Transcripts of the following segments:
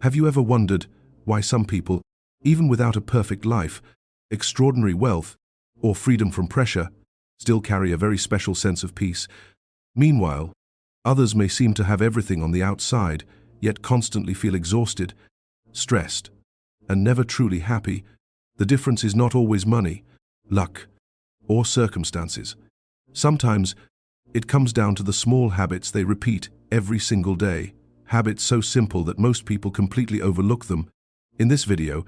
Have you ever wondered why some people, even without a perfect life, extraordinary wealth, or freedom from pressure, still carry a very special sense of peace? Meanwhile, others may seem to have everything on the outside, yet constantly feel exhausted, stressed, and never truly happy. The difference is not always money, luck, or circumstances. Sometimes, it comes down to the small habits they repeat every single day, habits so simple that most people completely overlook them. In this video,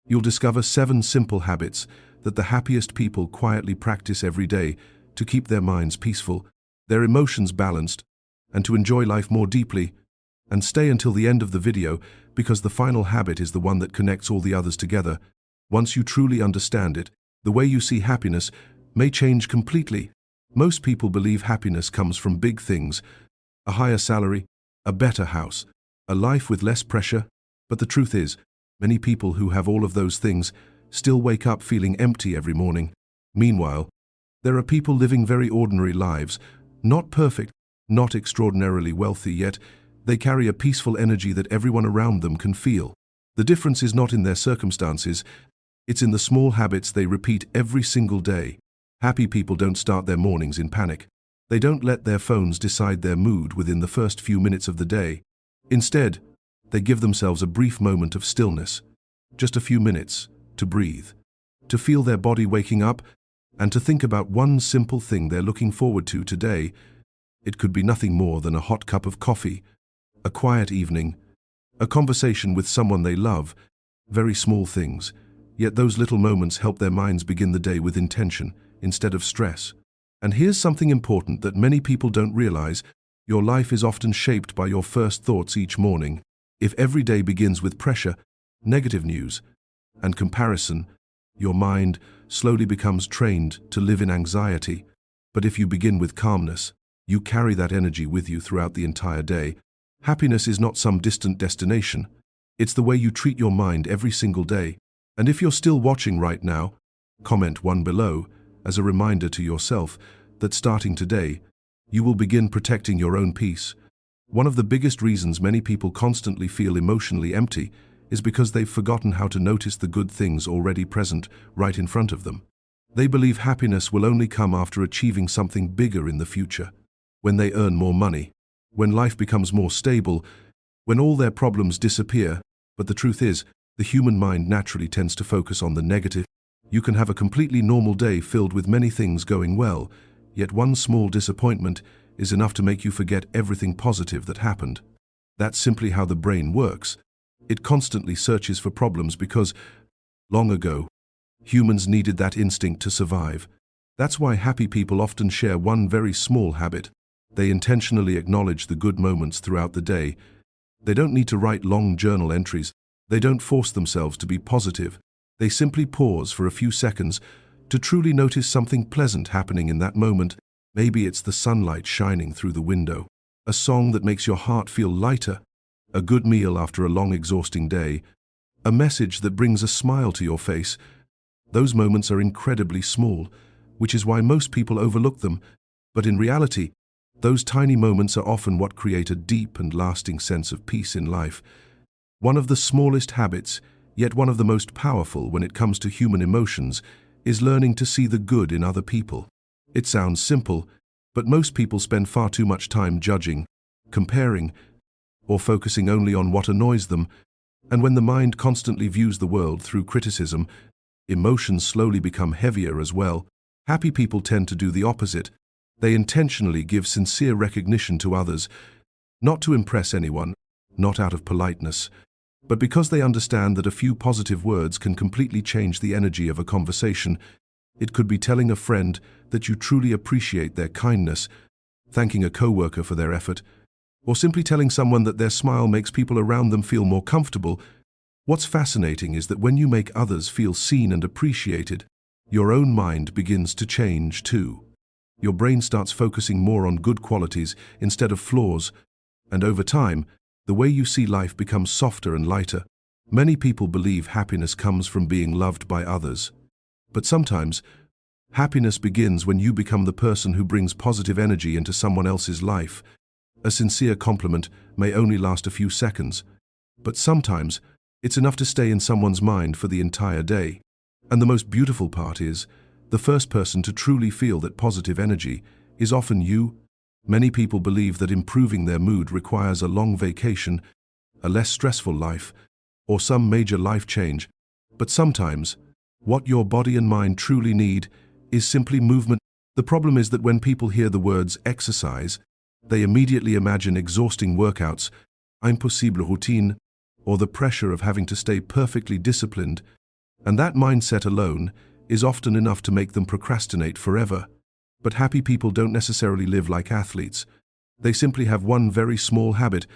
you'll discover 7 simple habits that the happiest people quietly practice every day to keep their minds peaceful, their emotions balanced, and to enjoy life more deeply. And stay until the end of the video, because the final habit is the one that connects all the others together. Once you truly understand it, the way you see happiness may change completely. Most people believe happiness comes from big things: a higher salary, a better house, a life with less pressure. But the truth is, many people who have all of those things still wake up feeling empty every morning. Meanwhile, there are people living very ordinary lives, not perfect, not extraordinarily wealthy, yet they carry a peaceful energy that everyone around them can feel. The difference is not in their circumstances, it's in the small habits they repeat every single day. Happy people don't start their mornings in panic. They don't let their phones decide their mood within the first few minutes of the day. Instead, they give themselves a brief moment of stillness, just a few minutes, to breathe, to feel their body waking up, and to think about one simple thing they're looking forward to today. It could be nothing more than a hot cup of coffee, a quiet evening, a conversation with someone they love. Very small things, yet those little moments help their minds begin the day with intention instead of stress. And here's something important that many people don't realize: your life is often shaped by your first thoughts each morning. If every day begins with pressure, negative news, and comparison, your mind slowly becomes trained to live in anxiety. But if you begin with calmness, you carry that energy with you throughout the entire day. Happiness is not some distant destination. It's the way you treat your mind every single day. And if you're still watching right now, comment 1 below as a reminder to yourself that starting today, you will begin protecting your own peace. One of the biggest reasons many people constantly feel emotionally empty is because they've forgotten how to notice the good things already present right in front of them. They believe happiness will only come after achieving something bigger in the future, when they earn more money, when life becomes more stable, when all their problems disappear. But the truth is, the human mind naturally tends to focus on the negative. You can have a completely normal day filled with many things going well, yet one small disappointment is enough to make you forget everything positive that happened. That's simply how the brain works. It constantly searches for problems because, long ago, humans needed that instinct to survive. That's why happy people often share one very small habit. They intentionally acknowledge the good moments throughout the day. They don't need to write long journal entries. They don't force themselves to be positive. They simply pause for a few seconds to truly notice something pleasant happening in that moment. Maybe it's the sunlight shining through the window, a song that makes your heart feel lighter, a good meal after a long, exhausting day, a message that brings a smile to your face. Those moments are incredibly small, which is why most people overlook them. But in reality, those tiny moments are often what create a deep and lasting sense of peace in life. One of the smallest habits, yet one of the most powerful when it comes to human emotions, is learning to see the good in other people. It sounds simple, but most people spend far too much time judging, comparing, or focusing only on what annoys them. And when the mind constantly views the world through criticism, emotions slowly become heavier as well. Happy people tend to do the opposite. They intentionally give sincere recognition to others, not to impress anyone, not out of politeness, but because they understand that a few positive words can completely change the energy of a conversation. It could be telling a friend that you truly appreciate their kindness, thanking a coworker for their effort, or simply telling someone that their smile makes people around them feel more comfortable. What's fascinating is that when you make others feel seen and appreciated, your own mind begins to change too. Your brain starts focusing more on good qualities instead of flaws, and over time, the way you see life becomes softer and lighter. Many people believe happiness comes from being loved by others. But sometimes, happiness begins when you become the person who brings positive energy into someone else's life. A sincere compliment may only last a few seconds, But sometimes, it's enough to stay in someone's mind for the entire day. And the most beautiful part is, the first person to truly feel that positive energy is often you. Many people believe that improving their mood requires a long vacation, a less stressful life, or some major life change. But sometimes, what your body and mind truly need is simply movement. The problem is that when people hear the words exercise, they immediately imagine exhausting workouts, impossible routine, or the pressure of having to stay perfectly disciplined, and that mindset alone is often enough to make them procrastinate forever. But happy people don't necessarily live like athletes. They simply have one very small habit.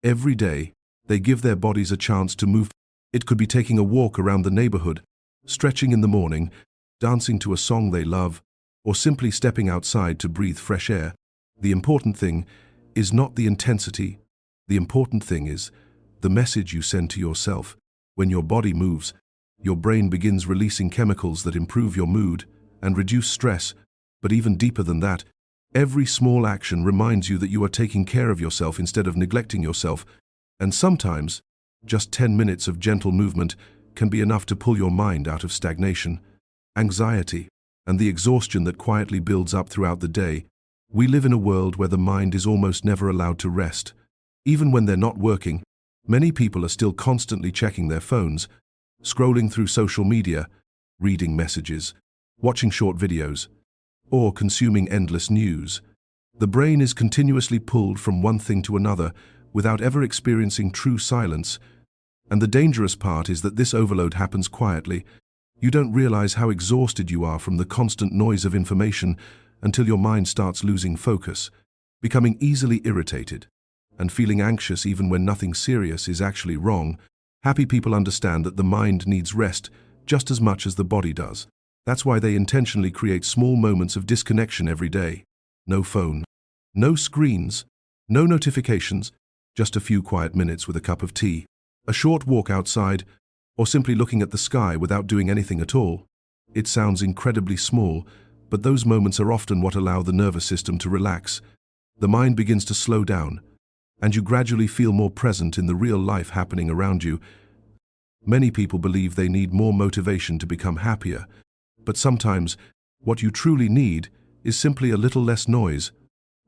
Every day, they give their bodies a chance to move. It could be taking a walk around the neighborhood, stretching in the morning, dancing to a song they love, or simply stepping outside to breathe fresh air. The important thing is not the intensity. The important thing is the message you send to yourself. When your body moves, your brain begins releasing chemicals that improve your mood and reduce stress. But even deeper than that, every small action reminds you that you are taking care of yourself instead of neglecting yourself. And sometimes, just 10 minutes of gentle movement can be enough to pull your mind out of stagnation, anxiety, and the exhaustion that quietly builds up throughout the day. We live in a world where the mind is almost never allowed to rest. Even when they're not working, many people are still constantly checking their phones, scrolling through social media, reading messages, watching short videos, or consuming endless news. The brain is continuously pulled from one thing to another without ever experiencing true silence. And the dangerous part is that this overload happens quietly. You don't realize how exhausted you are from the constant noise of information until your mind starts losing focus, becoming easily irritated, and feeling anxious even when nothing serious is actually wrong. Happy people understand that the mind needs rest just as much as the body does. That's why they intentionally create small moments of disconnection every day. No phone, no screens, no notifications, just a few quiet minutes with a cup of tea, a short walk outside, or simply looking at the sky without doing anything at all. It sounds incredibly small, but those moments are often what allow the nervous system to relax. The mind begins to slow down, and you gradually feel more present in the real life happening around you. Many people believe they need more motivation to become happier, but sometimes what you truly need is simply a little less noise.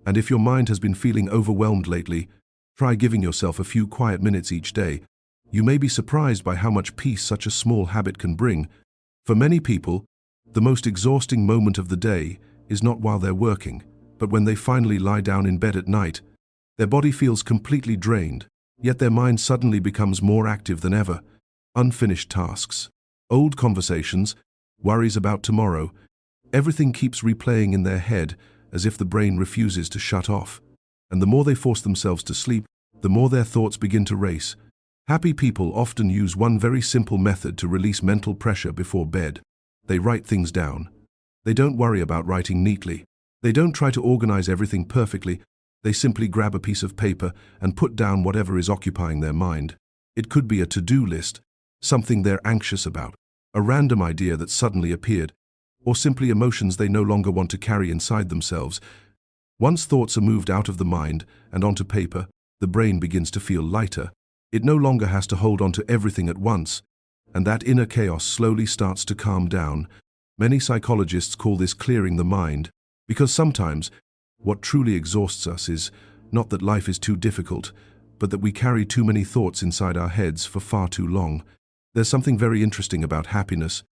And if your mind has been feeling overwhelmed lately, try giving yourself a few quiet minutes each day. You may be surprised by how much peace such a small habit can bring. For many people, the most exhausting moment of the day is not while they're working, but when they finally lie down in bed at night. Their body feels completely drained, yet their mind suddenly becomes more active than ever. Unfinished tasks, old conversations, worries about tomorrow, everything keeps replaying in their head as if the brain refuses to shut off. And the more they force themselves to sleep, the more their thoughts begin to race. Happy people often use one very simple method to release mental pressure before bed. They write things down. They don't worry about writing neatly. They don't try to organize everything perfectly. They simply grab a piece of paper and put down whatever is occupying their mind. It could be a to-do list, something they're anxious about, a random idea that suddenly appeared, or simply emotions they no longer want to carry inside themselves. Once thoughts are moved out of the mind and onto paper, the brain begins to feel lighter. It no longer has to hold on to everything at once, and that inner chaos slowly starts to calm down. Many psychologists call this clearing the mind, because sometimes what truly exhausts us is not that life is too difficult, but that we carry too many thoughts inside our heads for far too long. There's something very interesting about happiness.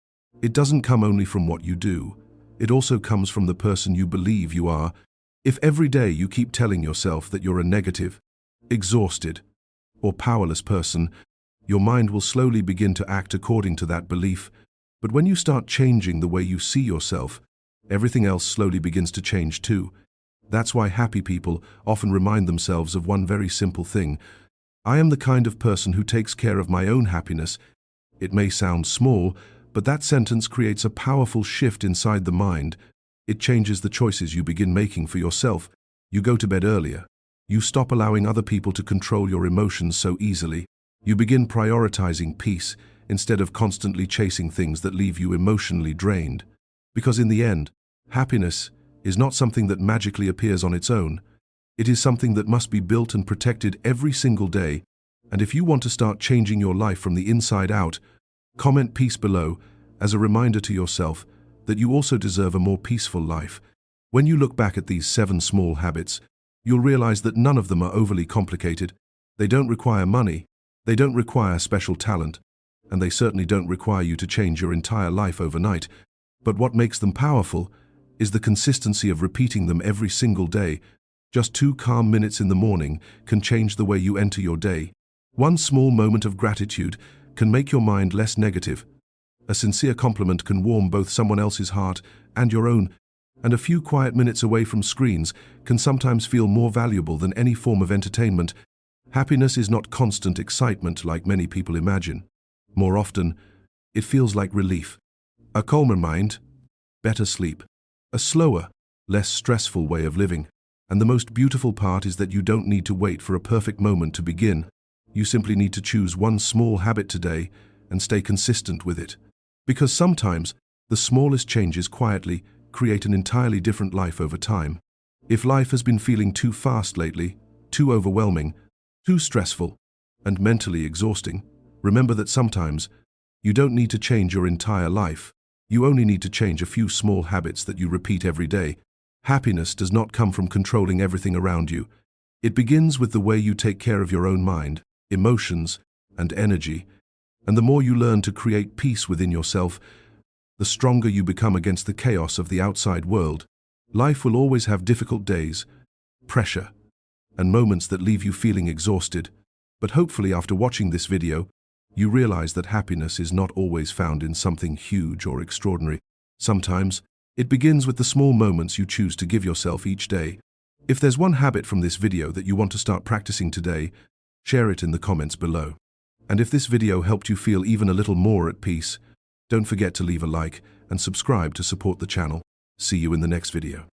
It doesn't come only from what you do. It also comes from the person you believe you are. If every day you keep telling yourself that you're a negative, exhausted, or powerless person, your mind will slowly begin to act according to that belief. But when you start changing the way you see yourself, everything else slowly begins to change too. That's why happy people often remind themselves of one very simple thing. I am the kind of person who takes care of my own happiness. It may sound small, but that sentence creates a powerful shift inside the mind. It changes the choices you begin making for yourself. You go to bed earlier. You stop allowing other people to control your emotions so easily. You begin prioritizing peace instead of constantly chasing things that leave you emotionally drained. Because in the end, happiness is not something that magically appears on its own. It is something that must be built and protected every single day. And if you want to start changing your life from the inside out, comment peace below as a reminder to yourself that you also deserve a more peaceful life. When you look back at these 7 small habits, you'll realize that none of them are overly complicated. They don't require money, they don't require special talent, and they certainly don't require you to change your entire life overnight. But what makes them powerful is the consistency of repeating them every single day. Just 2 calm minutes in the morning can change the way you enter your day. One small moment of gratitude can make your mind less negative. A sincere compliment can warm both someone else's heart and your own, and a few quiet minutes away from screens can sometimes feel more valuable than any form of entertainment. Happiness is not constant excitement like many people imagine. More often, it feels like relief. A calmer mind, better sleep, a slower, less stressful way of living. And the most beautiful part is that you don't need to wait for a perfect moment to begin. You simply need to choose one small habit today and stay consistent with it. Because sometimes, the smallest changes quietly create an entirely different life over time. If life has been feeling too fast lately, too overwhelming, too stressful, and mentally exhausting, remember that sometimes you don't need to change your entire life. You only need to change a few small habits that you repeat every day. Happiness does not come from controlling everything around you. It begins with the way you take care of your own mind, emotions, and energy. And the more you learn to create peace within yourself, the stronger you become against the chaos of the outside world. Life will always have difficult days, pressure, and moments that leave you feeling exhausted. But hopefully after watching this video, you realize that happiness is not always found in something huge or extraordinary. Sometimes, it begins with the small moments you choose to give yourself each day. If there's one habit from this video that you want to start practicing today, share it in the comments below. And if this video helped you feel even a little more at peace, don't forget to leave a like and subscribe to support the channel. See you in the next video.